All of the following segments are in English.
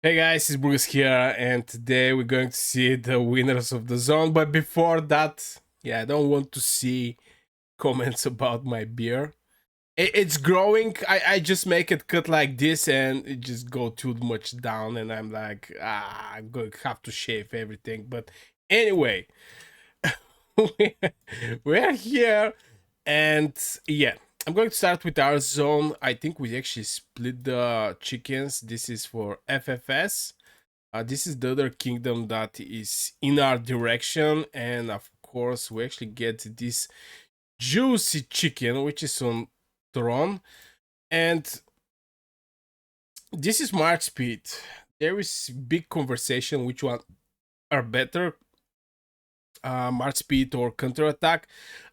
Hey guys, it's Bruce here, and today we're going to see the winners of the zone. But before that, I don't want to see comments about my beer. It's growing. I just make it cut like this, and it just go too much down, and I'm like, I'm going to have to shave everything. But anyway, we're here, and yeah, I'm going to start with our zone. I think we actually split the chickens. This is for FFS. This is the other kingdom that is in our direction, and of course, we actually get this juicy chicken, which is on Throne, and this is March speed. There is big conversation which one are better, March speed or counter attack.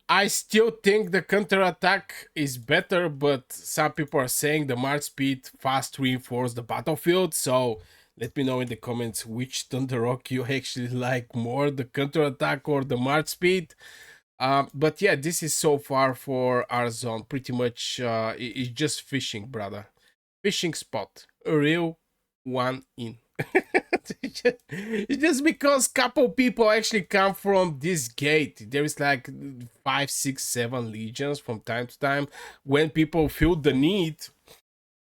I still think the counter attack is better, but some people are saying the March speed fast reinforce the battlefield. So let me know in the comments which Thunder Rock you actually like more, the counter attack or the March speed. But yeah, this is so far for our zone. Pretty much, it's just fishing, brother. Fishing spot, a real one in. It's just because couple people actually come from this gate. There is like 5, 6, 7 legions from time to time. When people feel the need,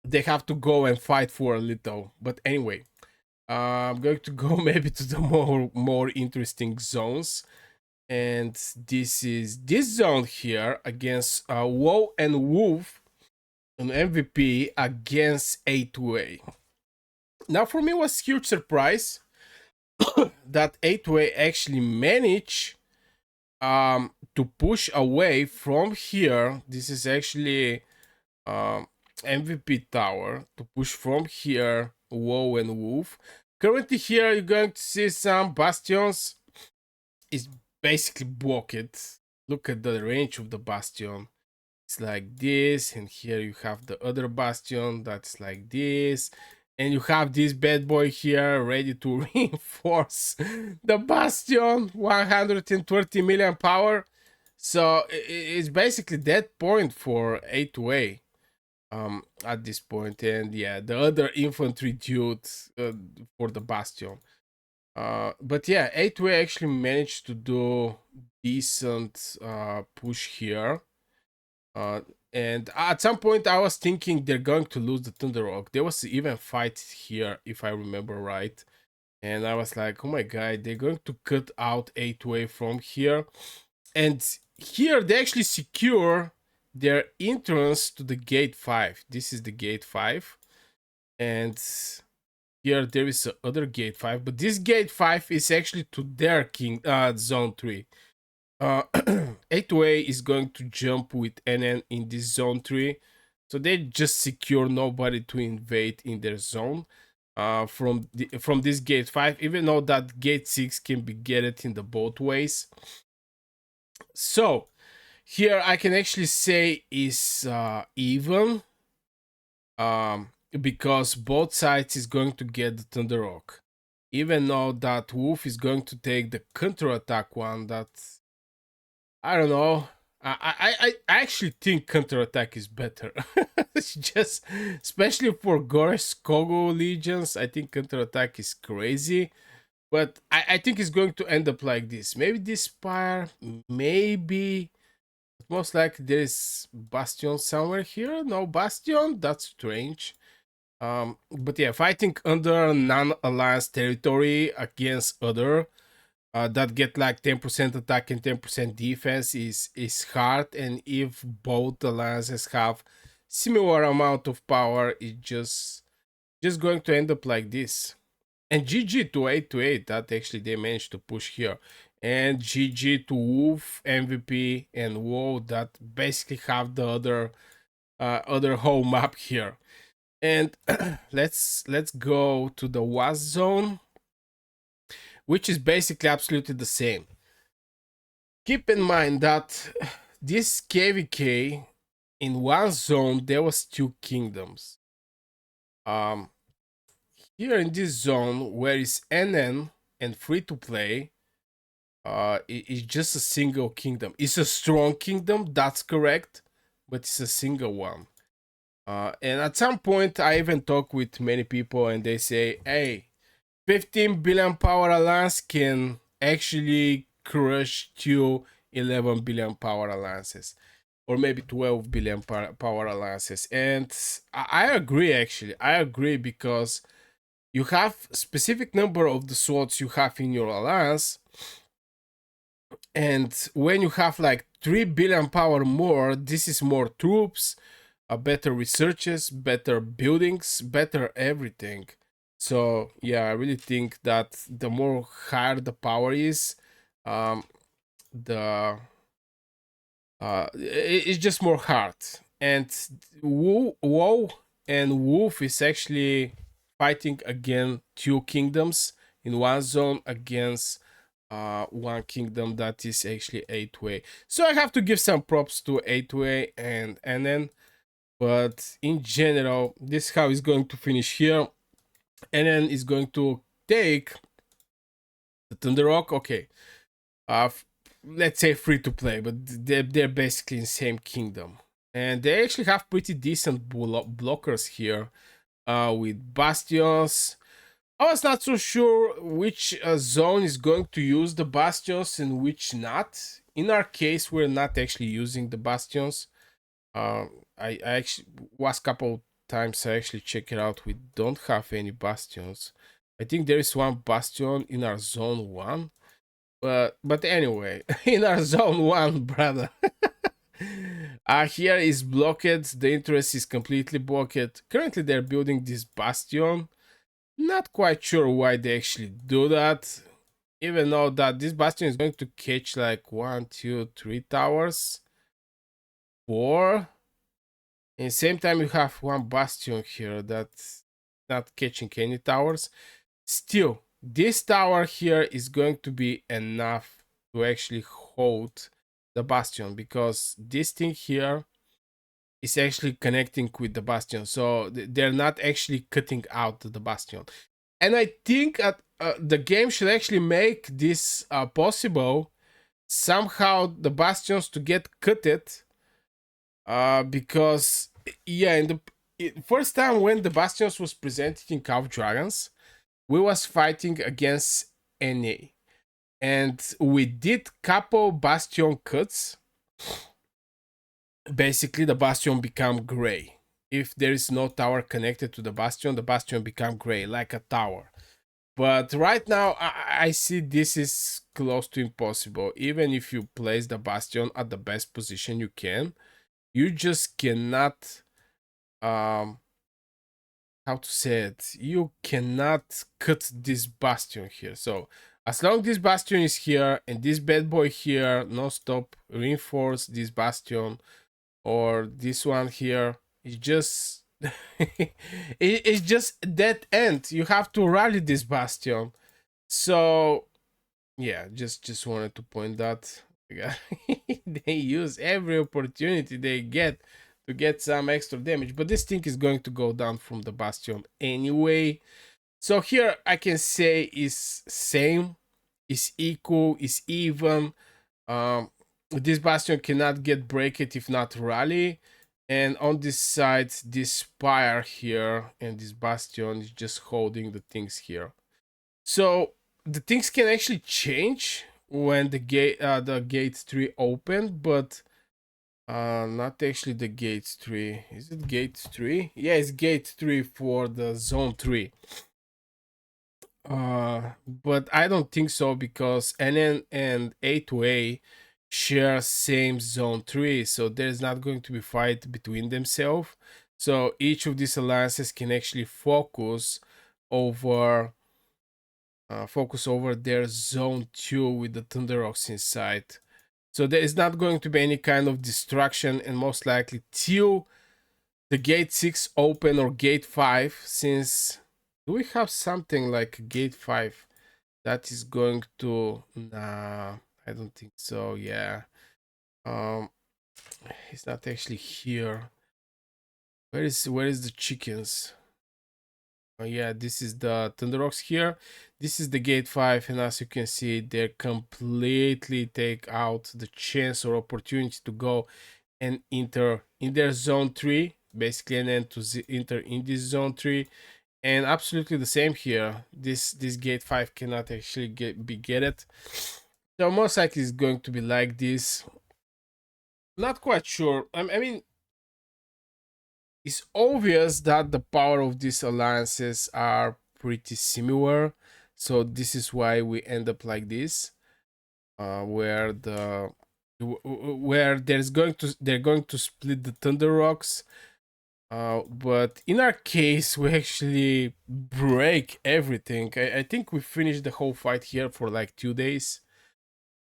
they have to go and fight for a little. But anyway, I'm going to go maybe to the more interesting zones. And this is this zone here against Woe and Wolf, an MVP against A2A. Now for me it was huge surprise that A2A actually managed to push away from here. This is actually MVP tower to push from here Woe and Wolf. Currently here you're going to see some bastions. It's basically blocked. Look at the range of the bastion. It's like this, and here you have the other bastion that's like this, and you have this bad boy here ready to reinforce the bastion, 120 million power. So it's basically that point for A2A at this point, and yeah, the other infantry dude for the bastion. But yeah, A2A actually managed to do decent push here. Uh, and at some point, I was thinking they're going to lose the Thunder Rock. There was even fight here, if I remember right. And I was like, oh my god, they're going to cut out A2A from here. And here, they actually secure their entrance to the gate 5. This is the gate 5. And here, there is other gate 5. But this gate 5 is actually to their zone 3. A2A is going to jump with NN in this zone 3. So they just secure nobody to invade in their zone from this gate 5, even though that gate 6 can be gated in the both ways. So here I can actually say is even because both sides is going to get the Thunder Rock. Even though that Wolf is going to take the counter attack one, that's I don't know. I actually think counterattack is better. It's just, especially for Gore's Kogo legions, I think counterattack is crazy. But I think it's going to end up like this. Maybe this spire, maybe. Most likely there is Bastion somewhere here. No Bastion? That's strange. But yeah, fighting under non-alliance territory against other that get like 10% attack and 10% defense is hard, and if both alliances have similar amount of power, it's just going to end up like this. And GG to 8 to 8 that actually they managed to push here, and GG to Wolf, MVP, and Woe that basically have the other whole map here. And let's go to the WAS zone, which is basically absolutely the same. Keep in mind that this KVK, in one zone there was 2 kingdoms. Um, Here in this zone where is NN and free to play, it's just a single kingdom. It's a strong kingdom, that's correct, but it's a single one. And at some point, I even talk with many people, and they say, "Hey, 15 billion power alliance can actually crush 11 billion power alliances, or maybe 12 billion power alliances." And I agree. Actually, I agree because you have specific number of the slots you have in your alliance, and when you have like 3 billion power more, this is more troops, better researches, better buildings, better everything. So yeah, I really think that the more higher the power is, um, the it's just more hard. And Woe and Wolf is actually fighting against two kingdoms in one zone against one kingdom that is actually 8-way. So I have to give some props to 8-way and then, but in general, this is how it's going to finish here. And then it's going to take the Thunder Rock. Okay, let's say free to play, but they're basically in the same kingdom, and they actually have pretty decent blockers here, with bastions. I was not so sure which zone is going to use the bastions and which not. In our case, we're not actually using the bastions. I actually was couple times I actually check it out. We don't have any bastions. I think there is one bastion in our zone one, but anyway, in our zone one, brother. Here is blocked. The interest is completely blocked. Currently, they're building this bastion. Not quite sure why they actually do that. Even though that this bastion is going to catch like 1, 2, 3 towers. 4. And the same time, you have one bastion here that's not catching any towers. Still, this tower here is going to be enough to actually hold the bastion, because this thing here is actually connecting with the bastion. So they're not actually cutting out the bastion. And I think the game should actually make this possible. Somehow the bastions to get cutted, because yeah, in the first time when the bastions was presented in Call of Dragons, we was fighting against NA, and we did couple bastion cuts. Basically, the bastion become gray. If there is no tower connected to the bastion become gray like a tower. But right now, I see this is close to impossible. Even if you place the bastion at the best position you can, you just cannot, how to say it, you cannot cut this bastion here. So as long as this bastion is here and this bad boy here non-stop reinforce this bastion, or this one here, it's just it's just dead end. You have to rally this bastion. So yeah, just wanted to point that. They use every opportunity they get to get some extra damage, but this thing is going to go down from the bastion anyway. So here I can say is same, is equal, is even. This bastion cannot get break it if not rally. And on this side, this spire here and this bastion is just holding the things here. So the things can actually change when the gate 3 open, but not actually the gate 3. Is it gate 3? Yeah, it's gate 3 for the zone 3. But I don't think so, because NN and A2A share same zone 3, so there's not going to be fight between themselves. So each of these alliances can actually over focus over their zone 2 with the Thunder Rocks inside. So there is not going to be any kind of distraction, and most likely till the gate 6 open or gate 5, since do we have something like gate 5 that is going to, nah, I don't think so. Yeah, it's not actually here. Where is the chickens? Oh yeah, this is the Thunder Rocks here. This is the gate 5, and as you can see, they completely take out the chance or opportunity to go and enter in their zone 3 basically an end to enter in this zone 3. And absolutely the same here. This gate 5 cannot actually be gated. So most likely it's going to be like this. Not quite sure. I mean, it's obvious that the power of these alliances are pretty similar. So this is why we end up like this, where they're going to split the Thunder Rocks. But in our case, we actually break everything. I think we finished the whole fight here for like 2 days.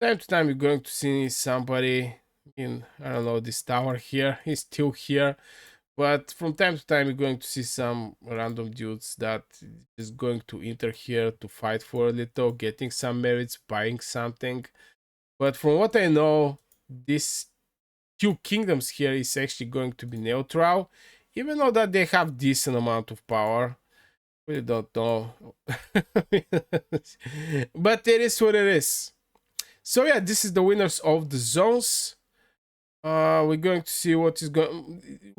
Time to time, you're going to see somebody in, I don't know, this tower here. He's still here. But from time to time, you're going to see some random dudes that is going to enter here to fight for a little, getting some merits, buying something. But from what I know, this two kingdoms here is actually going to be neutral, even though that they have decent amount of power. Really don't know. But it is what it is. So yeah, this is the winners of the zones. We're going to see we're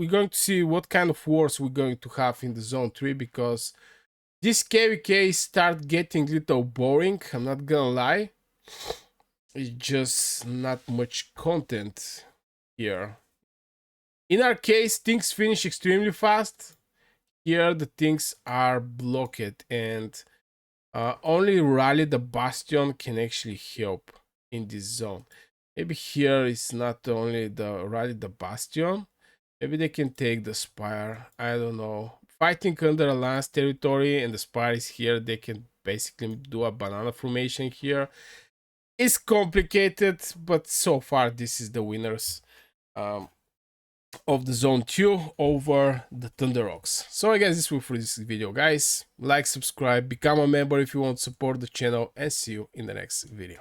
going to see what kind of wars we're going to have in the zone 3, because this KVK start getting a little boring, I'm not gonna lie. It's just not much content here. In our case, things finish extremely fast. Here the things are blocked, and only rally the bastion can actually help in this zone. Maybe here is not only the rally the bastion, maybe they can take the spire. I don't know. Fighting under alliance territory and the spire is here, they can basically do a banana formation here. It's complicated, but so far this is the winners of the zone 2 over the Thunder Rocks. So I guess this will for this video, guys. Like, subscribe, become a member if you want to support the channel, and see you in the next video.